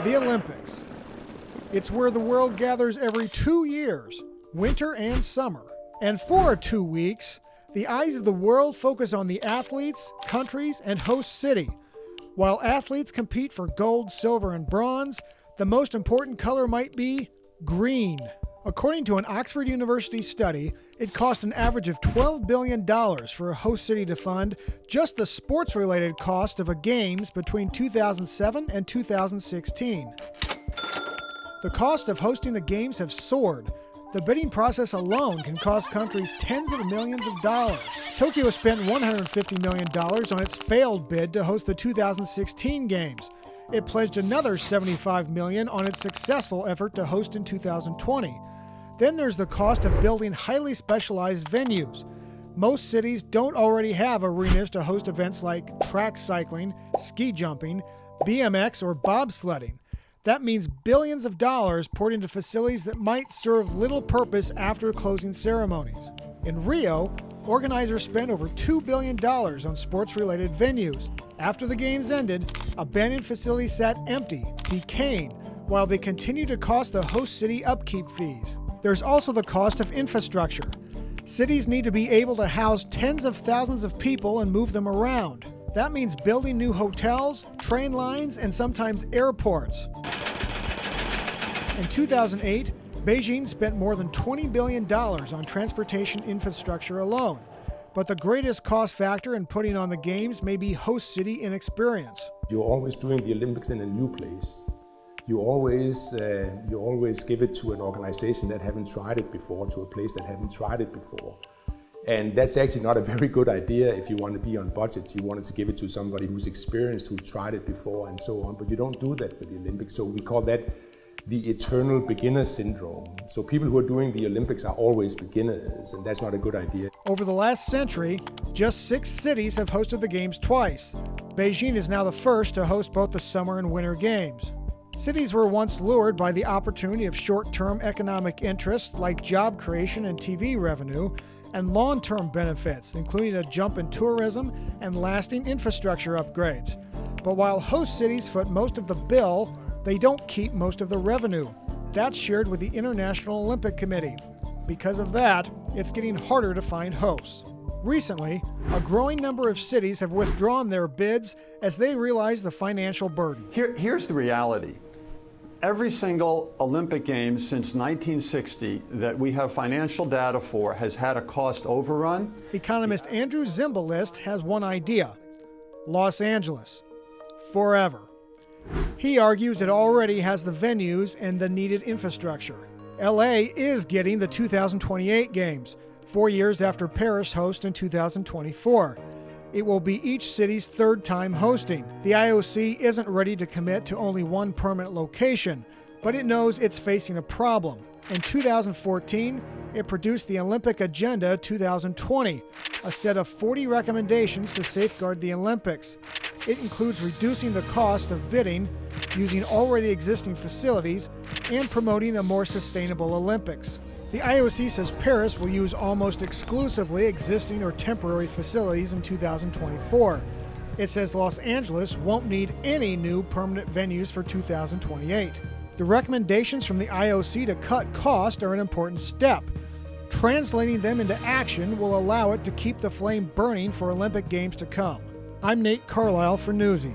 The Olympics. It's where the world gathers every 2 years, winter and summer. And for 2 weeks, the eyes of the world focus on the athletes, countries, and host city. While athletes compete for gold, silver, and bronze, the most important color might be green. According to an Oxford University study, it cost an average of $12 billion for a host city to fund just the sports-related cost of a Games between 2007 and 2016. The cost of hosting the Games have soared. The bidding process alone can cost countries tens of millions of dollars. Tokyo spent $150 million on its failed bid to host the 2016 Games. It pledged another $75 million on its successful effort to host in 2020. Then there's the cost of building highly specialized venues. Most cities don't already have arenas to host events like track cycling, ski jumping, BMX, or bobsledding. That means billions of dollars poured into facilities that might serve little purpose after closing ceremonies. In Rio, organizers spent over $2 billion on sports-related venues. After the games ended, abandoned facilities sat empty, decaying, while they continued to cost the host city upkeep fees. There's also the cost of infrastructure. Cities need to be able to house tens of thousands of people and move them around. That means building new hotels, train lines, and sometimes airports. In 2008, Beijing spent more than $20 billion on transportation infrastructure alone. But the greatest cost factor in putting on the Games may be host city inexperience. You're always doing the Olympics in a new place. You always give it to an organization that haven't tried it before, to a place that haven't tried it before. And that's actually not a very good idea if you want to be on budget. You wanted to give it to somebody who's experienced, who tried it before and so on, but you don't do that with the Olympics. So we call that the eternal beginner syndrome. So people who are doing the Olympics are always beginners, and that's not a good idea. Over the last century, just 6 cities have hosted the Games twice. Beijing is now the first to host both the Summer and Winter Games. Cities were once lured by the opportunity of short-term economic interests like job creation and TV revenue, and long-term benefits, including a jump in tourism and lasting infrastructure upgrades. But while host cities foot most of the bill, they don't keep most of the revenue. That's shared with the International Olympic Committee. Because of that, it's getting harder to find hosts. Recently, a growing number of cities have withdrawn their bids as they realize the financial burden. Here's the reality. Every single Olympic Games since 1960 that we have financial data for has had a cost overrun. Economist Andrew Zimbalist has one idea: Los Angeles, forever. He argues it already has the venues and the needed infrastructure. LA is getting the 2028 Games, 4 years after Paris hosts in 2024. It will be each city's third time hosting. The IOC isn't ready to commit to only one permanent location, but it knows it's facing a problem. In 2014, it produced the Olympic Agenda 2020, a set of 40 recommendations to safeguard the Olympics. It includes reducing the cost of bidding, using already existing facilities, and promoting a more sustainable Olympics. The IOC says Paris will use almost exclusively existing or temporary facilities in 2024. It says Los Angeles won't need any new permanent venues for 2028. The recommendations from the IOC to cut cost are an important step. Translating them into action will allow it to keep the flame burning for Olympic Games to come. I'm Nate Carlisle for Newsy.